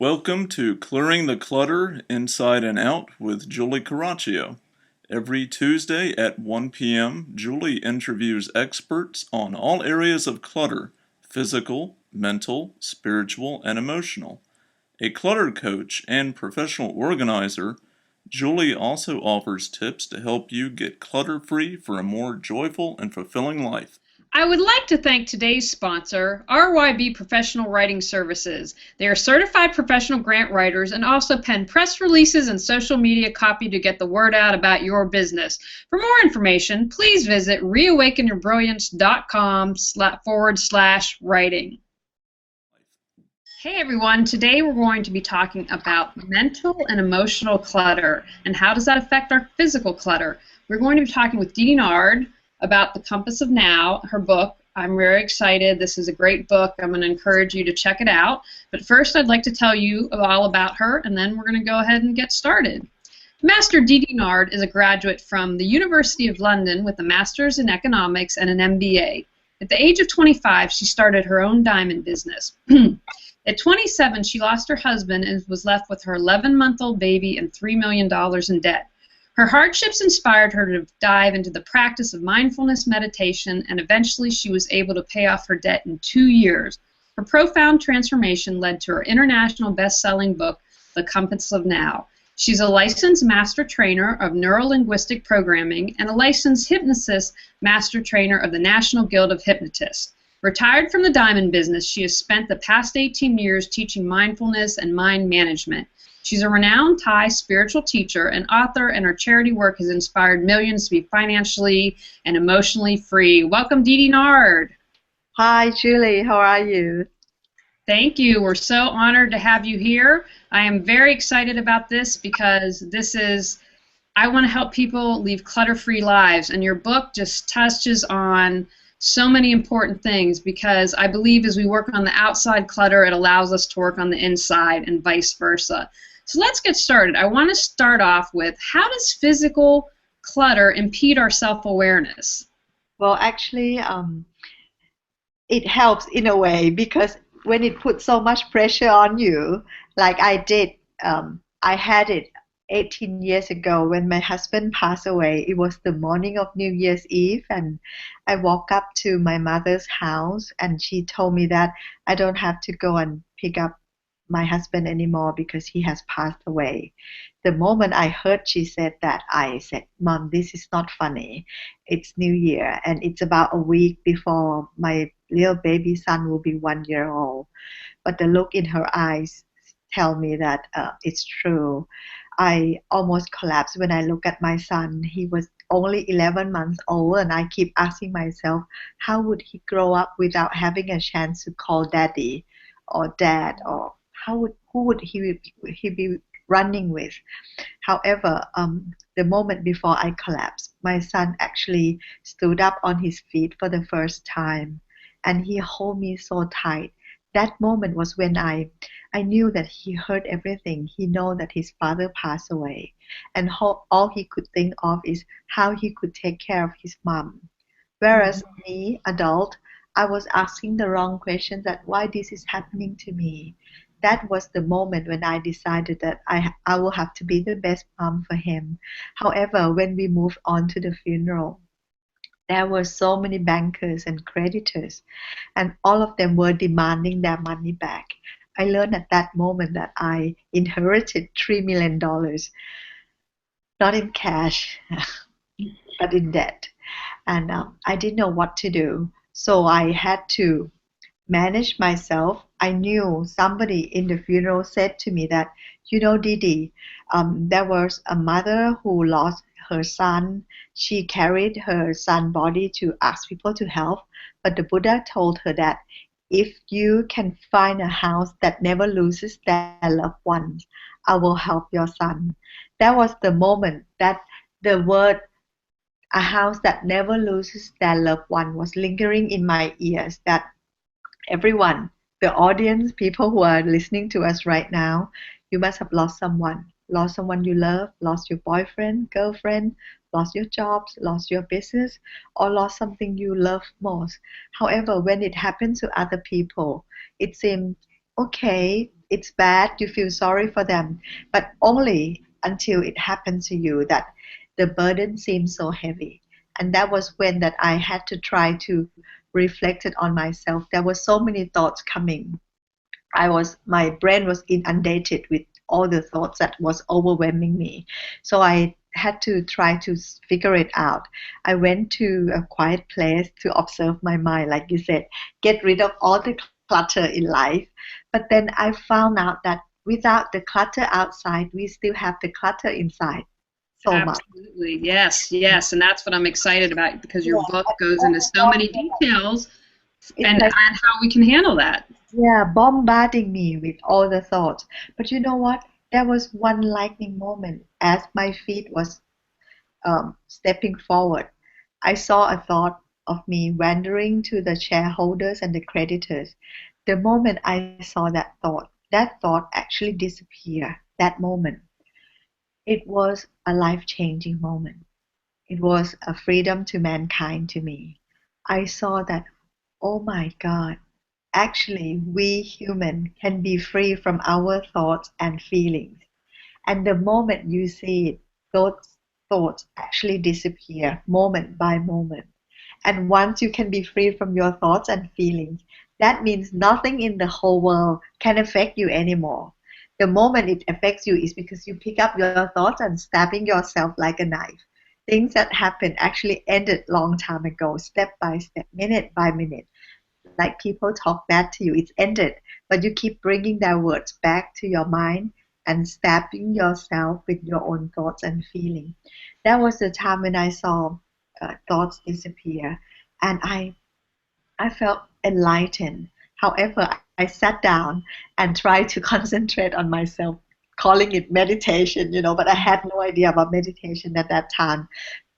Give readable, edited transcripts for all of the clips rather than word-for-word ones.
Welcome to Clearing the Clutter Inside and Out with Julie Caraccio. Every Tuesday at 1 p.m., Julie interviews experts on all areas of clutter: physical, mental, spiritual, and emotional. A clutter coach and professional organizer, Julie also offers tips to help you get clutter-free for a more joyful and fulfilling life. I would like to thank today's sponsor, RYB Professional Writing Services. They are certified professional grant writers and also pen press releases and social media copy to get the word out about your business. For more information, please visit reawakenyourbrilliance.com/writing. Hey everyone, today we're going to be talking about mental and emotional clutter and how does that affect our physical clutter. We're going to be talking with DD Nard about The Compass of Now, her book. I'm very excited. This is a great book. I'm going to encourage you to check it out. But first, I'd like to tell you all about her, and then we're going to go ahead and get started. Master DD Nard is a graduate from the University of London with a Master's in Economics and an MBA. At the age of 25, she started her own diamond business. At 27, she lost her husband and was left with her 11-month-old baby and $3 million in debt. Her hardships inspired her to dive into the practice of mindfulness meditation, and eventually she was able to pay off her debt in 2 years. Her profound transformation led to her international best-selling book, The Compass of Now. She's a licensed master trainer of neuro-linguistic programming and a licensed hypnotist master trainer of the National Guild of Hypnotists. Retired from the diamond business, she has spent the past 18 years teaching mindfulness and mind management. She's a renowned Thai spiritual teacher and author, and her charity work has inspired millions to be financially and emotionally free. Welcome, DD Nard. Hi, Julie. How are you? Thank you. We're so honored to have you here. I am very excited about this because I want to help people live clutter-free lives, and your book just touches on so many important things because I believe as we work on the outside clutter, it allows us to work on the inside and vice versa. So let's get started. I want to start off with, how does physical clutter impede our self-awareness? Well, actually, it helps in a way because when it puts so much pressure on you, like I did, I had it 18 years ago when my husband passed away. It was the morning of New Year's Eve, and I walked up to my mother's house, and she told me that I don't have to go and pick up my husband anymore because he has passed away. The moment I heard she said that, I said, "Mom, this is not funny. It's New Year, and it's about a week before my little baby son will be 1 year old." But the look in her eyes tell me that it's true. I almost collapsed when I look at my son. He was only 11 months old, and I keep asking myself, how would he grow up without having a chance to call daddy or dad, or who would he be running with? However, the moment before I collapsed, my son actually stood up on his feet for the first time, and he held me so tight. That moment was when I knew that he heard everything. He knew that his father passed away, and all he could think of is how he could take care of his mom. Whereas me, adult, I was asking the wrong questions, that why this is happening to me. That was the moment when I decided that I will have to be the best mom for him. However, when we moved on to the funeral, there were so many bankers and creditors, and all of them were demanding their money back. I learned at that moment that I inherited $3 million, not in cash, but in debt. And I didn't know what to do. So I had to manage myself. I knew somebody in the funeral said to me that, Didi, there was a mother who lost her son. She carried her son's body to ask people to help, but the Buddha told her that if you can find a house that never loses their loved ones, I will help your son. That was the moment that the word "a house that never loses their loved one" was lingering in my ears, that everyone, the audience, people who are listening to us right now, you must have lost someone you love, lost your boyfriend, girlfriend, lost your jobs, lost your business, or lost something you love most. However, when it happens to other people, it seems, okay, it's bad, you feel sorry for them, but only until it happened to you that the burden seems so heavy. And that was when that I had to try to reflect it on myself. There were so many thoughts coming. My brain was inundated with all the thoughts that was overwhelming me. So I had to try to figure it out. I went to a quiet place to observe my mind, like you said, get rid of all the clutter in life. But then I found out that without the clutter outside, we still have the clutter inside so much. Absolutely. Yes, yes. And that's what I'm excited about, because your Yeah, book goes into so many details it's and like, how we can handle that. yeah, bombarding me with all the thoughts. But you know what? There was one lightning moment as my feet was stepping forward. I saw a thought of me wandering to the shareholders and the creditors. The moment I saw that thought actually disappeared. That moment, it was a life-changing moment. It was a freedom to mankind to me. I saw that, oh my God, actually, we human can be free from our thoughts and feelings. And the moment you see it, those thoughts actually disappear moment by moment. And once you can be free from your thoughts and feelings, that means nothing in the whole world can affect you anymore. The moment it affects you is because you pick up your thoughts and stabbing yourself like a knife. Things that happened actually ended long time ago, step by step, minute by minute. Like people talk bad to you, it's ended, but you keep bringing their words back to your mind and stabbing yourself with your own thoughts and feelings. That was the time when I saw thoughts disappear, and I felt enlightened. However, I sat down and tried to concentrate on myself, calling it meditation, but I had no idea about meditation at that time.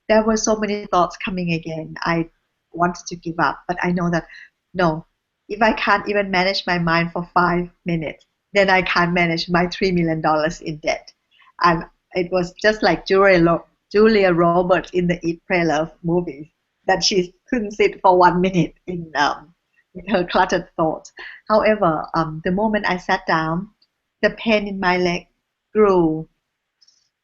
There were so many thoughts coming again. I wanted to give up, but I know that no, if I can't even manage my mind for 5 minutes, then I can't manage my $3 million in debt. And it was just like Julia Roberts in the Eat, Pray, Love movies, that she couldn't sit for 1 minute in her cluttered thoughts. However, the moment I sat down, the pain in my leg grew.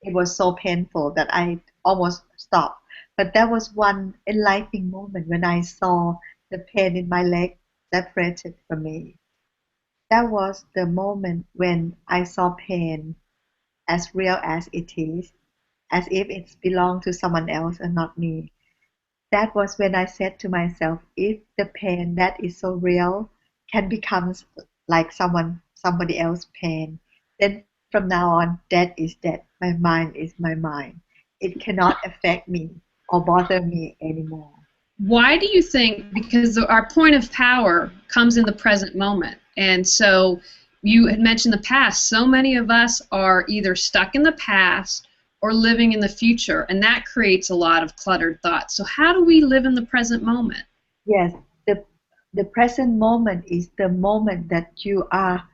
It was so painful that I almost stopped. But there was one enlightening moment when I saw the pain in my leg separated from me. That was the moment when I saw pain as real as it is, as if it belonged to someone else and not me. That was when I said to myself, if the pain that is so real can become like somebody else's pain, then from now on, death is death. My mind is my mind. It cannot affect me or bother me anymore. Why do you think? Because our point of power comes in the present moment. And so you had mentioned the past. So many of us are either stuck in the past or living in the future, and that creates a lot of cluttered thoughts. So how do we live in the present moment? Yes, the present moment is the moment that you are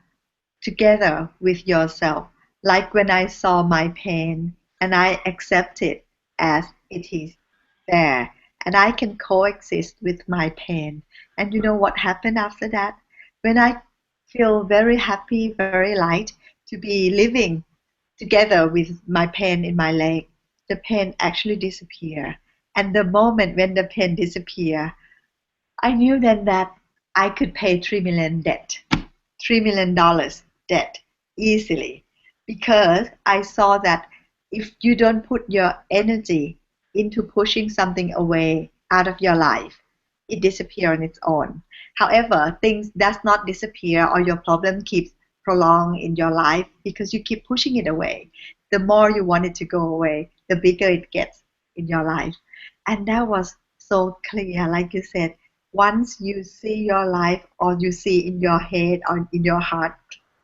together with yourself. Like when I saw my pain and I accept it as it is there, and I can coexist with my pain. And you know what happened after that? When I feel very happy, very light to be living together with my pain in my leg, the pain actually disappear. And the moment when the pain disappear, I knew then that I could pay $3 million debt easily, because I saw that if you don't put your energy into pushing something away out of your life, it disappears on its own. However, things does not disappear, or your problem keeps prolonged in your life because you keep pushing it away. The more you want it to go away, the bigger it gets in your life. And that was so clear, like you said, once you see your life, or you see in your head or in your heart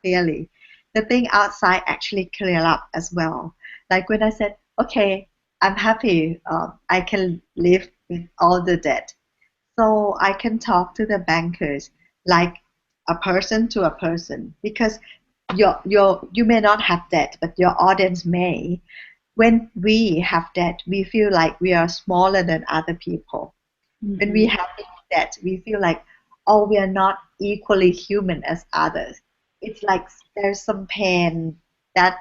clearly, the thing outside actually clear up as well. Like when I said, okay, I'm happy, I can live with all the debt. So I can talk to the bankers like a person to a person, because you may not have debt, but your audience may. When we have debt, we feel like we are smaller than other people. When we have debt, we feel like, oh, we are not equally human as others. it's like there's some pain that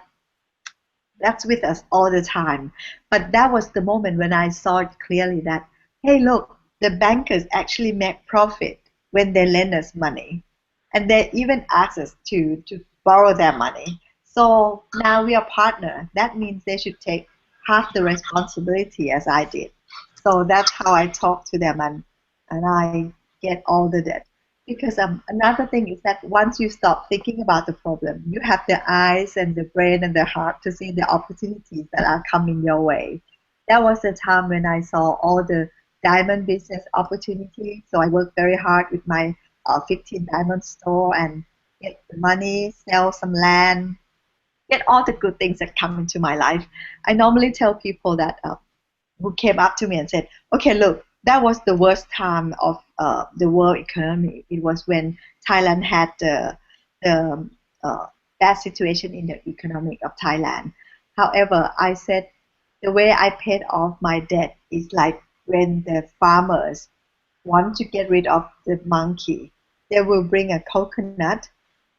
that's with us all the time. But that was the moment when I saw it clearly that, hey, look, the bankers actually make profit when they lend us money. And they even ask us to borrow their money. So now we are partner. That means they should take half the responsibility as I did. So that's how I talk to them, and I get all the debt. Because another thing is that once you stop thinking about the problem, you have the eyes and the brain and the heart to see the opportunities that are coming your way. That was the time when I saw all the diamond business opportunities. So I worked very hard with my 15 diamond store and get the money, sell some land, get all the good things that come into my life. I normally tell people that who came up to me and said, okay, look, that was the worst time of the world economy. It was when Thailand had the bad situation in the economic of Thailand. However, I said the way I paid off my debt is like when the farmers want to get rid of the monkey, they will bring a coconut,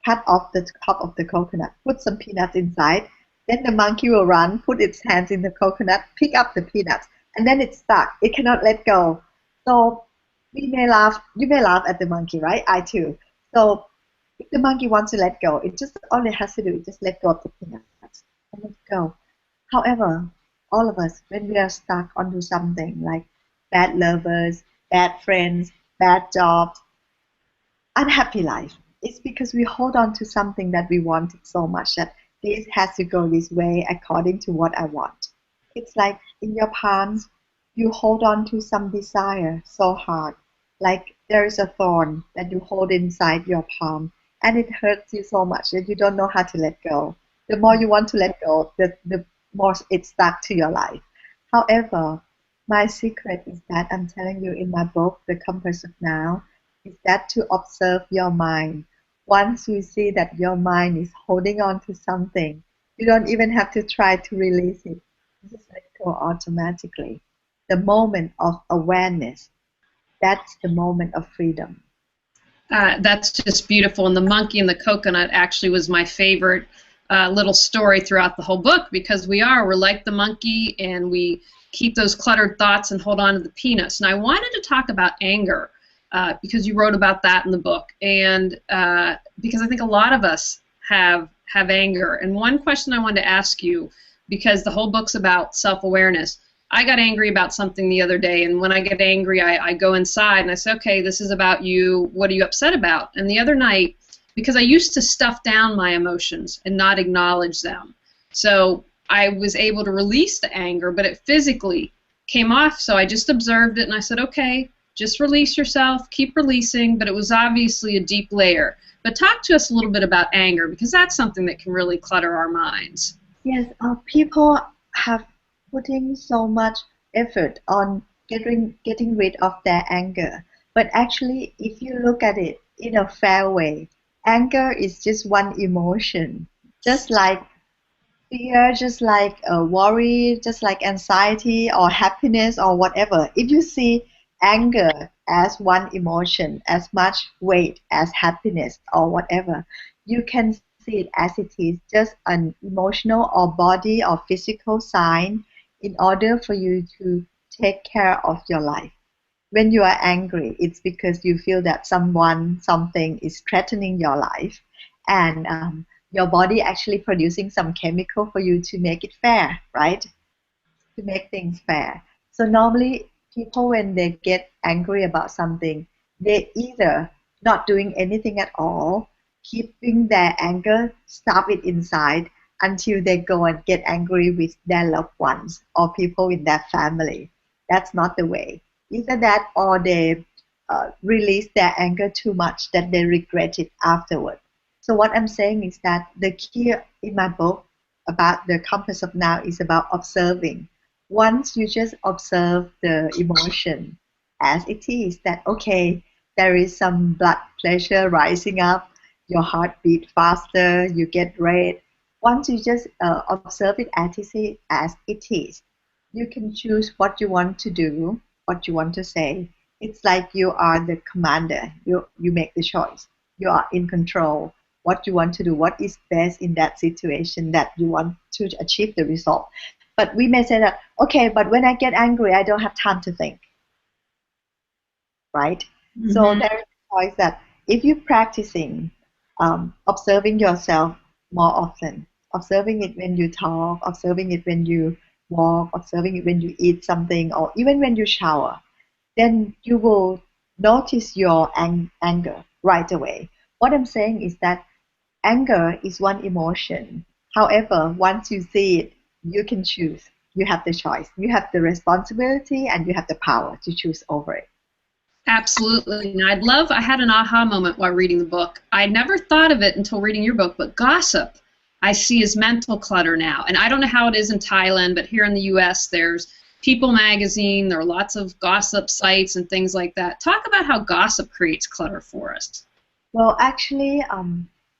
cut off the top of the coconut, put some peanuts inside, then the monkey will run, put its hands in the coconut, pick up the peanuts, and then it's stuck. It cannot let go. So we may laugh, you may laugh at the monkey, right? I too. So if the monkey wants to let go, it just all it has to do is just let go of the peanuts and let go. However, all of us, when we are stuck onto something like bad lovers, bad friends, bad jobs, unhappy life, it's because we hold on to something that we wanted so much that this has to go this way according to what I want. It's like in your palms, you hold on to some desire so hard, like there is a thorn that you hold inside your palm, and it hurts you so much that you don't know how to let go. The more you want to let go, the more it's stuck to your life. However, my secret is that I'm telling you in my book, The Compass of Now, is that to observe your mind. Once you see that your mind is holding on to something, you don't even have to try to release it. You just let go automatically. The moment of awareness, that's the moment of freedom. That's just beautiful. And the monkey and the coconut actually was my favorite little story throughout the whole book, because we're like the monkey, and we keep those cluttered thoughts and hold on to the peanuts. And I wanted to talk about anger because you wrote about that in the book, and because I think a lot of us have anger. And one question I wanted to ask you, because the whole book's about self-awareness. I got angry about something the other day, and when I get angry, I go inside and I say, okay, this is about you. What are you upset about? And the other night, because I used to stuff down my emotions and not acknowledge them, so I was able to release the anger, but it physically came off, so I just observed it and I said, okay, just release yourself, keep releasing, but it was obviously a deep layer. But talk to us a little bit about anger, because that's something that can really clutter our minds. Yes, people have putting so much effort on getting rid of their anger. But actually, if you look at it in a fair way, anger is just one emotion. Just like fear, just like worry, just like anxiety or happiness or whatever. If you see anger as one emotion, as much weight as happiness or whatever, you can see it as it is, just an emotional or body or physical sign in order for you to take care of your life. When you are angry, it's because you feel that something is threatening your life, and your body actually producing some chemical for you to make it fair, right? To make things fair. So normally people, when they get angry about something, they either not doing anything at all, keeping their anger, stuff it inside until they go and get angry with their loved ones or people in their family. That's not the way. Either that, or they release their anger too much that they regret it afterward. So what I'm saying is that the key in my book about the compass of now is about observing. Once you just observe the emotion as it is, that okay, there is some blood pressure rising up, your heart beat faster, you get red. Once you just observe it as it is, you can choose what you want to do, what you want to say. It's like you are the commander. You make the choice. You are in control. what you want to do, what is best in that situation that you want to achieve the result. But we may say that, okay, but when I get angry, I don't have time to think, right? So there is a choice that if you're practicing observing yourself more often, observing it when you talk, observing it when you walk, observing it when you eat something, or even when you shower, then you will notice your anger right away. What I'm saying is that anger is one emotion. However, once you see it, you can choose. You have the choice. You have the responsibility and you have the power to choose over it. Absolutely. And I had an aha moment while reading the book. I never thought of it until reading your book, but gossip I see as mental clutter now. And I don't know how it is in Thailand, but here in the U.S. there's People Magazine, there are lots of gossip sites and things like that. Talk about how gossip creates clutter for us. Well, actually,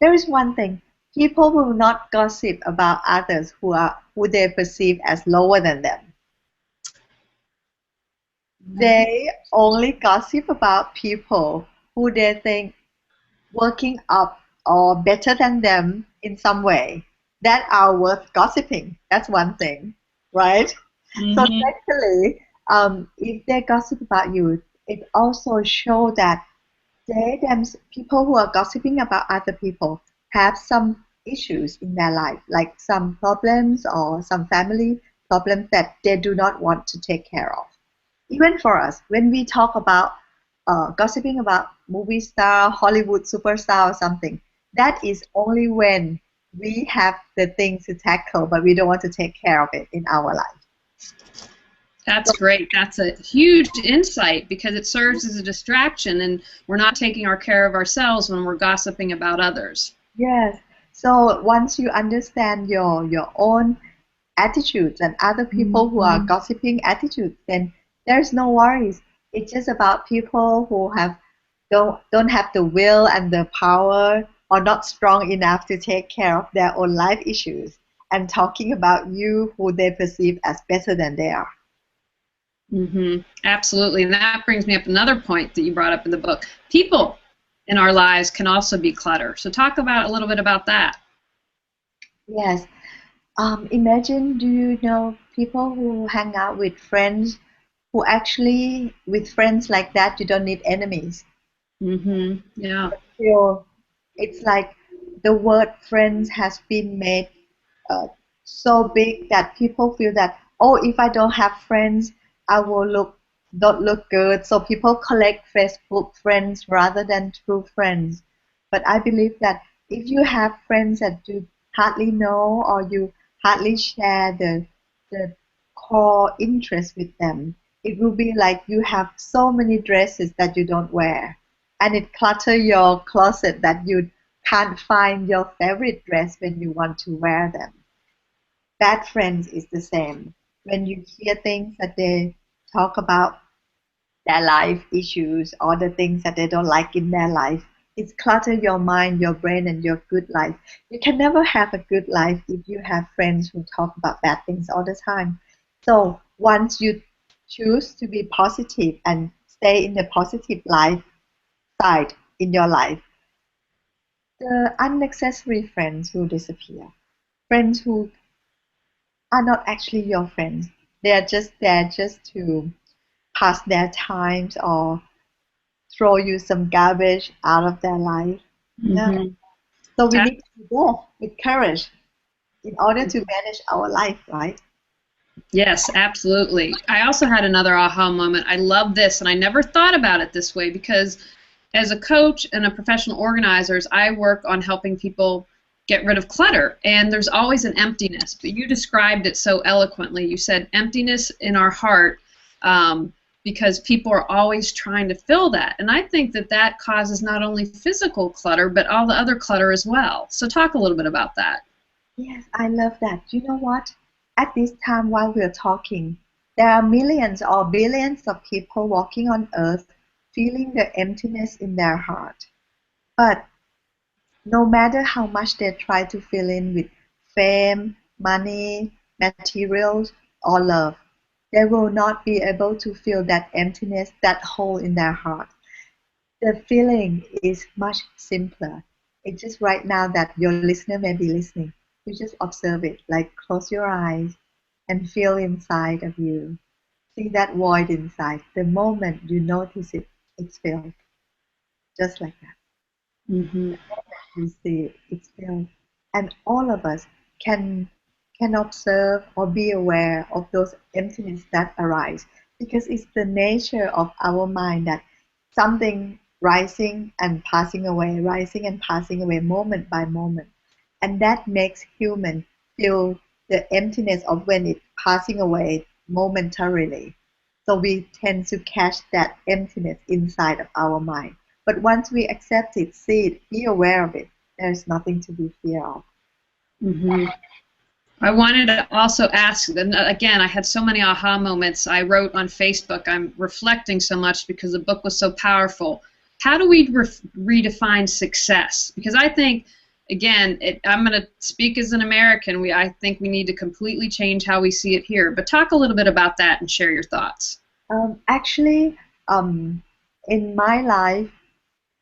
there is one thing. People will not gossip about others who they perceive as lower than them. They only gossip about people who they think working up or better than them in some way that are worth gossiping. That's one thing, right? So secondly, if they gossip about you, it also shows that people who are gossiping about other people have some issues in their life, like some problems or some family problems that they do not want to take care of. Even for us, when we talk about gossiping about movie star, Hollywood superstar or something, that is only when we have the things to tackle, but we don't want to take care of it in our life. That's great. That's a huge insight because it serves as a distraction and we're not taking care of ourselves when we're gossiping about others. Yes. So once you understand your own attitudes and other people who are gossiping attitudes, then there's no worries. It's just about people who don't have the will and the power or not strong enough to take care of their own life issues and talking about you who they perceive as better than they are. Absolutely. And that brings me up another point that you brought up in the book. People in our lives can also be clutter. So talk about a little bit about that. Yes. Imagine, do you know people who hang out with friends who actually, with friends like that, you don't need enemies. Yeah. So it's like the word friends has been made so big that people feel that, oh, if I don't have friends, I will not look good. So people collect Facebook friends rather than true friends. But I believe that if you have friends that you hardly know or you hardly share the core interest with them, it will be like you have so many dresses that you don't wear. And it clutter your closet that you can't find your favorite dress when you want to wear them. Bad friends is the same. When you hear things that they talk about their life issues or the things that they don't like in their life, it's clutter your mind, your brain, and your good life. You can never have a good life if you have friends who talk about bad things all the time. So once you choose to be positive and stay in the positive life side in your life, the unnecessary friends will disappear. Friends who are not actually your friends. They are just there just to pass their times or throw you some garbage out of their life. Yeah. So we need to be there with courage in order to manage our life, right? Yes, absolutely. I also had another aha moment. I love this, and I never thought about it this way because as a coach and a professional organizer, I work on helping people get rid of clutter, and there's always an emptiness. But you described it so eloquently. You said emptiness in our heart because people are always trying to fill that. And I think that that causes not only physical clutter, but all the other clutter as well. So talk a little bit about that. Yes, I love that. You know what? At this time while we're talking, there are millions or billions of people walking on earth feeling the emptiness in their heart. But no matter how much they try to fill in with fame, money, materials, or love, they will not be able to fill that emptiness, that hole in their heart. The feeling is much simpler. It's just right now that your listener may be listening. You just observe it, like close your eyes and feel inside of you. See that void inside. The moment you notice it, it's filled, just like that. Mm-hmm. You see it, it's filled. And all of us can can observe or be aware of those emptiness that arise because it's the nature of our mind that something rising and passing away, rising and passing away moment by moment. And that makes human feel the emptiness of when it's passing away momentarily. So we tend to catch that emptiness inside of our mind. But once we accept it, see it, be aware of it, there's nothing to be fear of. Mm-hmm. I wanted to also ask, and again, I had so many aha moments. I wrote on Facebook, I'm reflecting so much because the book was so powerful. How do we redefine success? Because I think, again, I'm going to speak as an American. I think we need to completely change how we see it here. But talk a little bit about that and share your thoughts. Actually, in my life,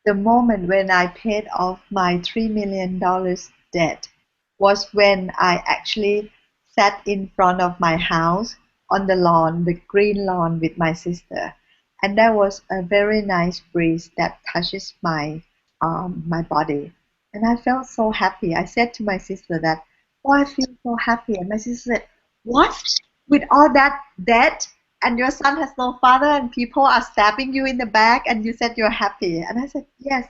the moment when I paid off my $3 million debt was when I actually sat in front of my house on the lawn, the green lawn with my sister. And there was a very nice breeze that touches my body. And I felt so happy. I said to my sister that, oh, I feel so happy. And my sister said, what? With all that debt? And your son has no father and people are stabbing you in the back and you said you're happy. And I said, yes.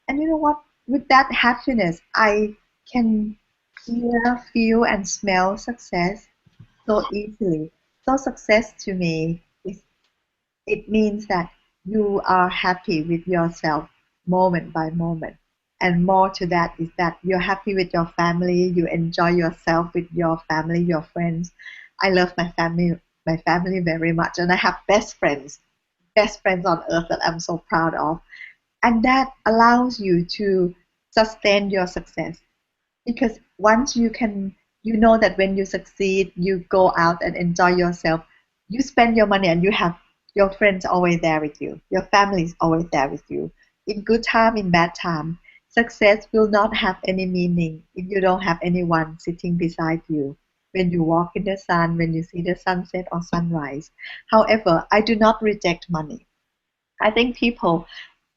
And you know what? With that happiness, I can hear, feel, and smell success so easily. So success to me is it means that you are happy with yourself moment by moment. And more to that is that you're happy with your family, you enjoy yourself with your family, your friends. I love my family very much, and I have best friends on earth that I'm so proud of. And that allows you to sustain your success because once you know that when you succeed you go out and enjoy yourself, you spend your money and you have your friends always there with you, your family is always there with you, in good time, in bad time. Success will not have any meaning if you don't have anyone sitting beside you when you walk in the sun, when you see the sunset or sunrise. However, I do not reject money. I think people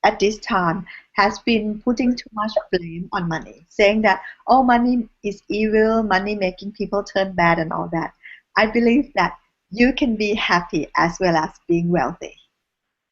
at this time has been putting too much blame on money, saying that, oh, money is evil, money making people turn bad and all that. I believe that you can be happy as well as being wealthy.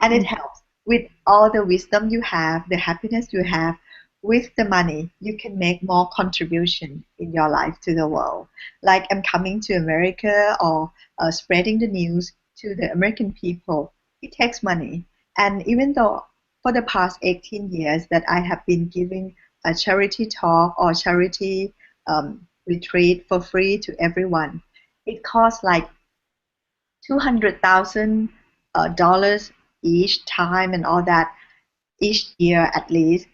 And it helps with all the wisdom you have, the happiness you have. With the money, you can make more contribution in your life to the world. Like I'm coming to America or spreading the news to the American people. It takes money. And even though for the past 18 years that I have been giving a charity talk or charity retreat for free to everyone, it costs like $200,000 each time and all that each year at least.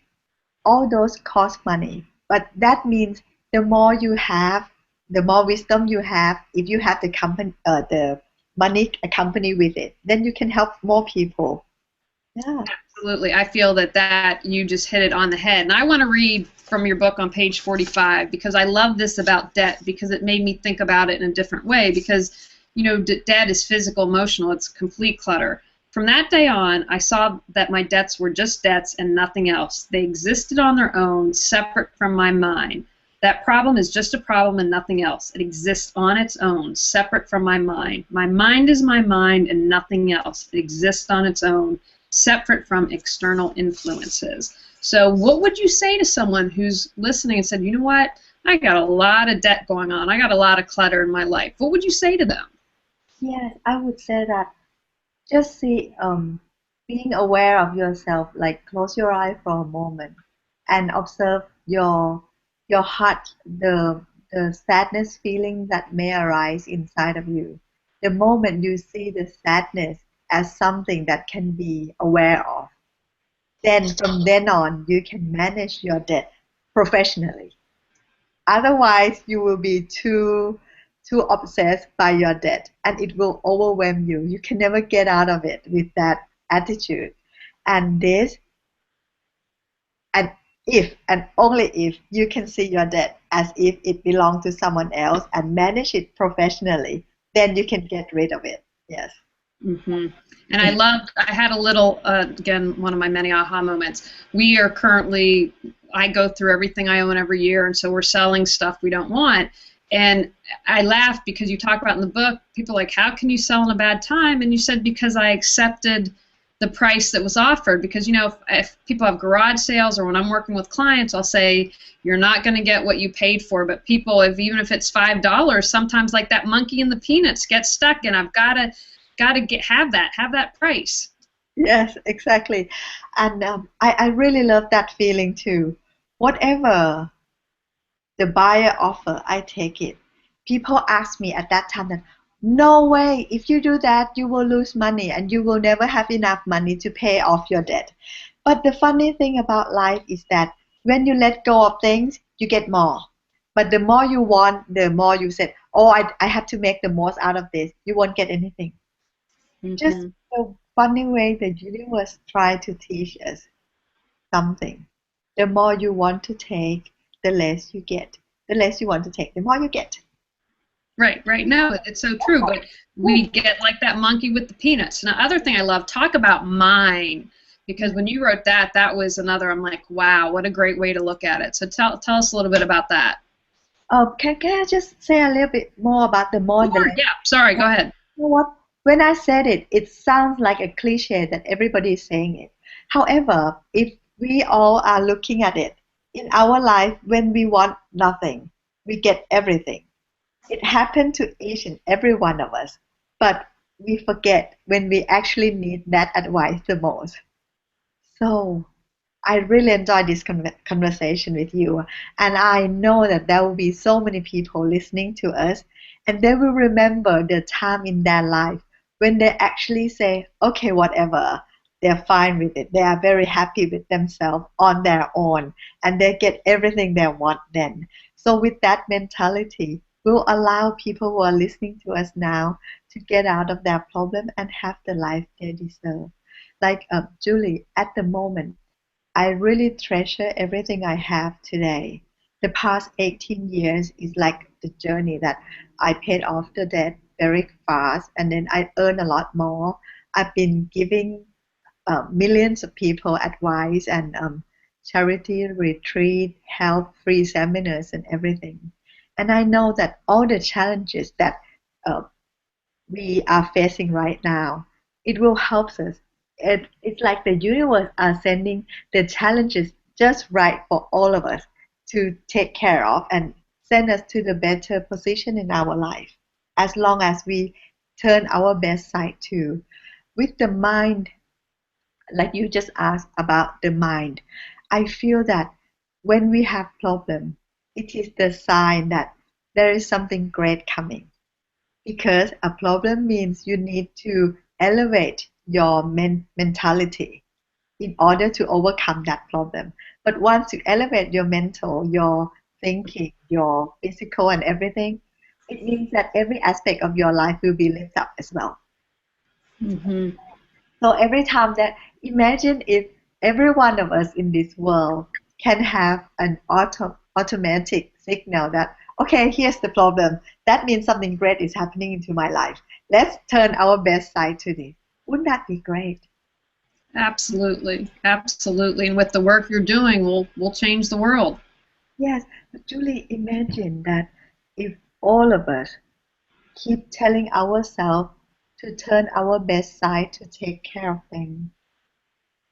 All those cost money. But that means the more you have, the more wisdom you have. If you have the money accompany with it, then you can help more people. Yeah. Absolutely. I feel that you just hit it on the head. And I want to read from your book on page 45 because I love this about debt because it made me think about it in a different way because, debt is physical, emotional. It's complete clutter. From that day on, I saw that my debts were just debts and nothing else. They existed on their own, separate from my mind. That problem is just a problem and nothing else. It exists on its own, separate from my mind. My mind is my mind and nothing else. It exists on its own, separate from external influences. So what would you say to someone who's listening and said, you know what, I got a lot of debt going on. I got a lot of clutter in my life. What would you say to them? Yes, I would say that just being aware of yourself, like close your eye for a moment and observe your heart, the sadness feeling that may arise inside of you. The moment you see the sadness as something that can be aware of, then from then on you can manage your debt professionally. Otherwise, you will be too obsessed by your debt and it will overwhelm you. You can never get out of it with that attitude. And this and if and only if you can see your debt as if it belonged to someone else and manage it professionally, then you can get rid of it. Yes. Hmm. And I had a little, again, one of my many aha moments. We are currently, I go through everything I own every year, and so we're selling stuff we don't want. And I laughed because you talk about in the book, people are like, how can you sell in a bad time? And you said, because I accepted the price that was offered. Because, you know, if people have garage sales or when I'm working with clients, I'll say, you're not going to get what you paid for. But people, even if it's $5, sometimes like that monkey in the peanuts gets stuck, and I've got to have that price. Yes, exactly. And I really love that feeling too. Whatever the buyer offer, I take it. People ask me at that time that, no way, if you do that, you will lose money and you will never have enough money to pay off your debt. But the funny thing about life is that when you let go of things, you get more. But the more you want, the more you said, oh, I have to make the most out of this. You won't get anything. Just a funny way the universe try to teach us something. The more you want to take, the less you get. The less you want to take, the more you get. Right. No, it's so true. But we get like that monkey with the peanuts. Now, other thing I love, talk about mine, because when you wrote that, that was another. I'm like, wow, what a great way to look at it. So tell us a little bit about that. Can I just say a little bit more about the more? Sure, yeah. Sorry. Go ahead. You know what? When I said it, it sounds like a cliche that everybody is saying it. However, if we all are looking at it in our life, when we want nothing, we get everything. It happened to each and every one of us, but we forget when we actually need that advice the most. So I really enjoyed this conversation with you, and I know that there will be so many people listening to us, and they will remember the time in their life when they actually say, okay, whatever, they're fine with it. They are very happy with themselves on their own, and they get everything they want then. So with that mentality, we'll allow people who are listening to us now to get out of their problem and have the life they deserve. Like Julie, at the moment, I really treasure everything I have today. The past 18 years is like the journey that I paid off the debt very fast, and then I earn a lot more. I've been giving millions of people advice and charity retreat, health free seminars, and everything. And I know that all the challenges that uh, we are facing right now, it will help us. It's like the universe are sending the challenges just right for all of us to take care of and send us to the better position in our life, as long as we turn our best side too. With the mind, like you just asked about the mind, I feel that when we have problem, it is the sign that there is something great coming, because a problem means you need to elevate your mentality in order to overcome that problem. But once you elevate your mental, your thinking, your physical, and everything, it means that every aspect of your life will be lit up as well. Mm-hmm. So every time that, imagine if every one of us in this world can have an automatic signal that, okay, here's the problem. That means something great is happening into my life. Let's turn our best side to this. Wouldn't that be great? Absolutely. And with the work you're doing, we'll change the world. Yes, but Julie, imagine that if all of us keep telling ourselves to turn our best side to take care of things,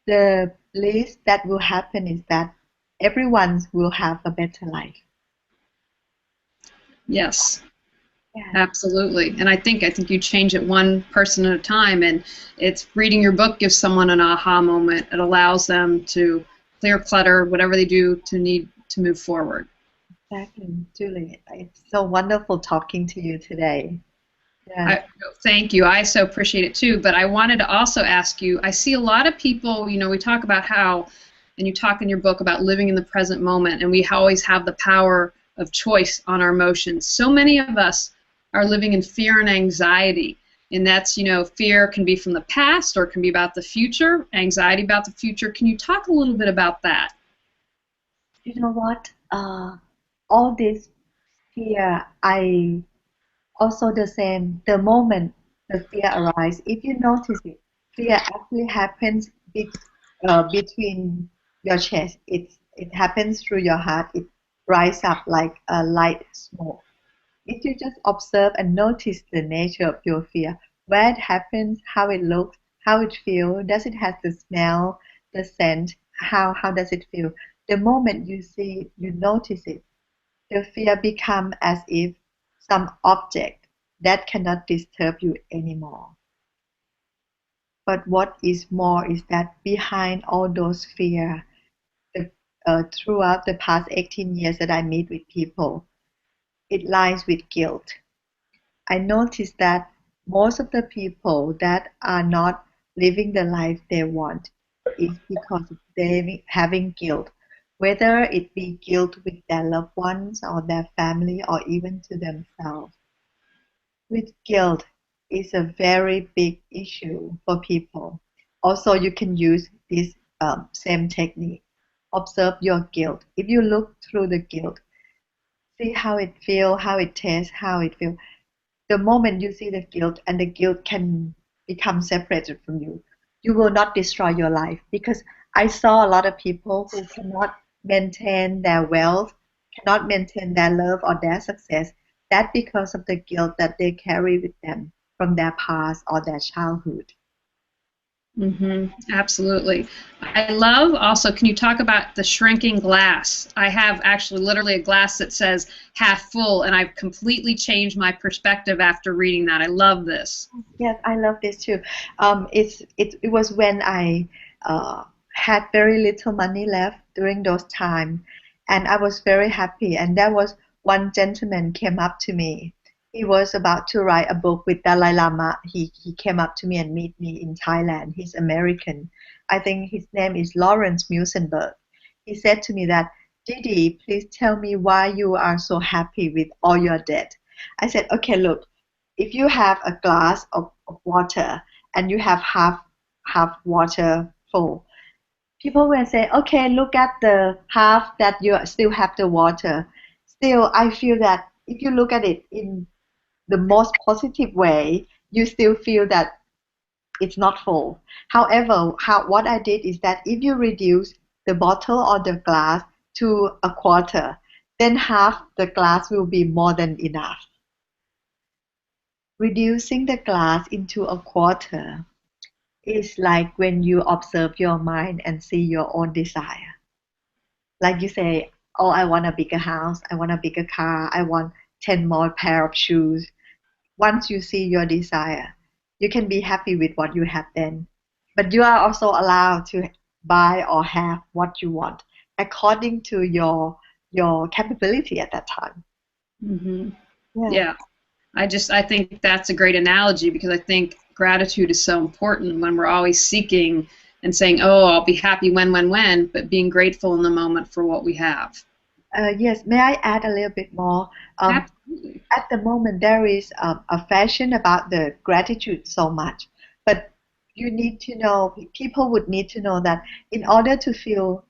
the least that will happen is that everyone will have a better life. Yes. Yeah. Absolutely. And I think you change it one person at a time, and it's reading your book gives someone an aha moment. It allows them to clear clutter, whatever they do to need to move forward. Exactly, Julie. It's so wonderful talking to you today. Yeah. Thank you. I so appreciate it too. But I wanted to also ask you, I see a lot of people, we talk about how, and you talk in your book about living in the present moment, and we always have the power of choice on our emotions. So many of us are living in fear and anxiety. And that's, fear can be from the past or it can be about the future, anxiety about the future. Can you talk a little bit about that? You know what? All this fear, I also the same. The moment the fear arises, if you notice it, fear actually happens between your chest. It happens through your heart. It rises up like a light smoke. If you just observe and notice the nature of your fear, where it happens, how it looks, how it feels, does it have the smell, the scent, how does it feel? The moment you see, you notice it, the fear become as if some object that cannot disturb you anymore. But what is more is that behind all those fear, the, throughout the past 18 years that I meet with people, it lies with guilt. I noticed that most of the people that are not living the life they want is because they having guilt, whether it be guilt with their loved ones or their family or even to themselves. With guilt is a very big issue for people. Also, you can use this same technique. Observe your guilt. If you look through the guilt, see how it feels, how it tastes, how it feels. The moment you see the guilt and the guilt can become separated from you, you will not destroy your life. Because I saw a lot of people who cannot maintain their wealth, cannot maintain their love or their success. That because of the guilt that they carry with them from their past or their childhood. Absolutely. I love also, can you talk about the shrinking glass? I have actually literally a glass that says half full, and I've completely changed my perspective after reading that. I love this. Yes, I love this too. It was when I had very little money left during those times, and I was very happy. And there was one gentleman came up to me. He was about to write a book with Dalai Lama. He came up to me and meet me in Thailand. He's American. I think his name is Lawrence Musenberg. He said to me that, Didi, please tell me why you are so happy with all your debt. I said, okay, look, if you have a glass of water and you have half water full, people will say, okay, look at the half that you still have the water. Still, I feel that if you look at it in the most positive way, you still feel that it's not full. However, what I did is that if you reduce the bottle or the glass to a quarter, then half the glass will be more than enough. Reducing the glass into a quarter is like when you observe your mind and see your own desire. Like you say, oh, I want a bigger house, I want a bigger car, I want 10 more pair of shoes. Once you see your desire, you can be happy with what you have then. But you are also allowed to buy or have what you want according to your capability at that time. Yeah. Yeah. I think that's a great analogy, because I think gratitude is so important when we're always seeking and saying, oh, I'll be happy when, but being grateful in the moment for what we have. Yes, may I add a little bit more? Absolutely. At the moment, there is a fashion about the gratitude so much, but you need to know, people would need to know that in order to feel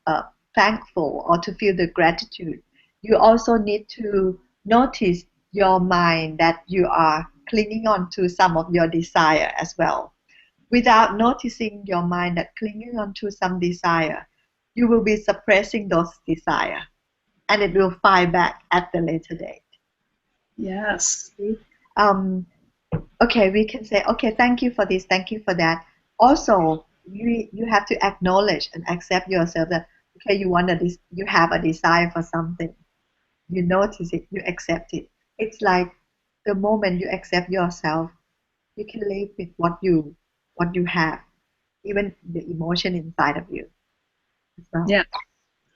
thankful or to feel the gratitude, you also need to notice your mind that you are clinging on to some of your desire as well. Without noticing your mind that clinging on to some desire, you will be suppressing those desire, and it will fire back at the later date. Yes. Um, okay, we can say, okay, thank you for this, thank you for that. Also, you have to acknowledge and accept yourself that, okay, you have a desire for something. You notice it, you accept it. It's like the moment you accept yourself, you can live with what you have, even the emotion inside of you as well. Yeah.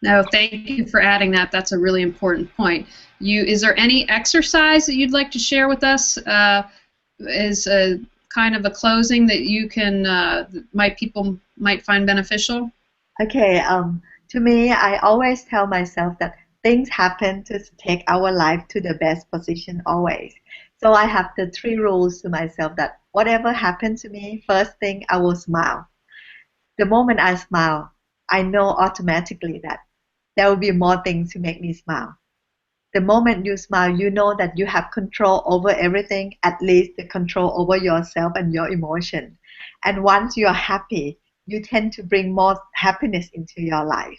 No, thank you for adding that. That's a really important point. Is there any exercise that you'd like to share with us as a kind of a closing that you can people might find beneficial? Okay, to me, I always tell myself that things happen to take our life to the best position always. So I have the three rules to myself that whatever happened to me, first thing I will smile. The moment I smile, I know automatically that there will be more things to make me smile. The moment you smile, you know that you have control over everything, at least the control over yourself and your emotion. And once you are happy, you tend to bring more happiness into your life.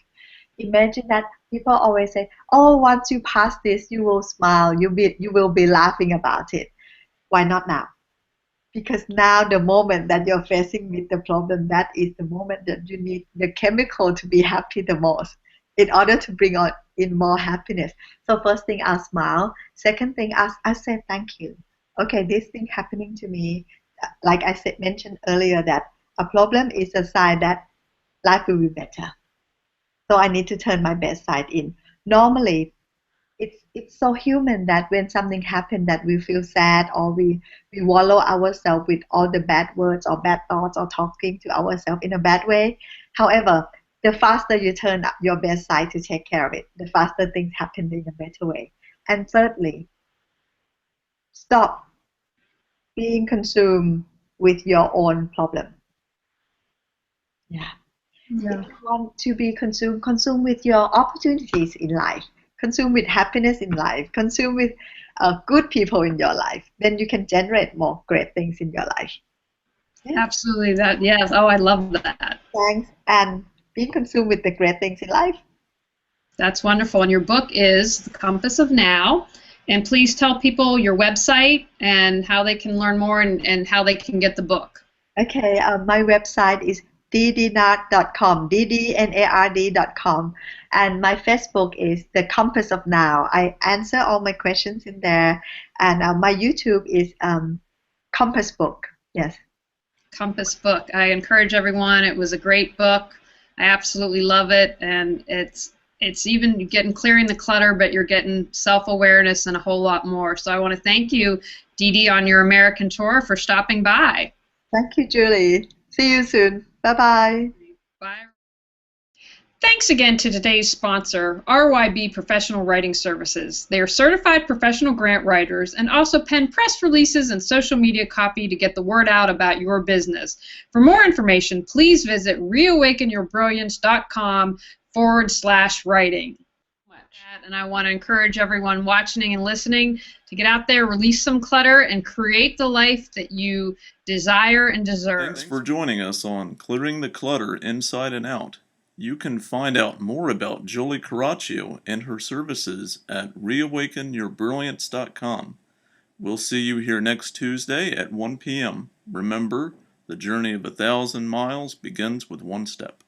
Imagine that people always say, "Oh, once you pass this, you will smile. You will be laughing about it." Why not now? Because now the moment that you're facing with the problem, that is the moment that you need the chemical to be happy the most in order to bring on in more happiness. So first thing, I'll smile. Second thing, I say thank you. Okay, this thing happening to me, like I said, mentioned earlier, that a problem is a sign that life will be better. So I need to turn my best side in. Normally, it's so human that when something happens that we feel sad, or we wallow ourselves with all the bad words or bad thoughts or talking to ourselves in a bad way. However, the faster you turn up your best side to take care of it, the faster things happen in a better way. And thirdly, stop being consumed with your own problem. Yeah. Yeah. If you want to be consumed with your opportunities in life, consumed with happiness in life, consumed with good people in your life, then you can generate more great things in your life. Yeah. Absolutely. That, yes. Oh, I love that. Thanks. And being consumed with the great things in life. That's wonderful. And your book is The Compass of Now. And please tell people your website and how they can learn more, and how they can get the book. Okay, my website is ddnard.com, ddnard.com, and my Facebook is The Compass of Now. I answer all my questions in there, and my YouTube is Compass Book. Yes. Compass book. I encourage everyone. It was a great book. I absolutely love it, and it's even getting clearing the clutter, but you're getting self-awareness and a whole lot more. So I want to thank you, DD, on your American tour for stopping by. Thank you, Julie. See you soon. Bye-bye. Bye. Thanks again to today's sponsor, RYB Professional Writing Services. They are certified professional grant writers and also pen press releases and social media copy to get the word out about your business. For more information, please visit reawakenyourbrilliance.com/writing. And I want to encourage everyone watching and listening to get out there, release some clutter, and create the life that you desire and deserve. Thanks for joining us on Clearing the Clutter Inside and Out. You can find out more about Julie Caraccio and her services at reawakenyourbrilliance.com. We'll see you here next Tuesday at 1 p.m. Remember, the journey of 1,000 miles begins with one step.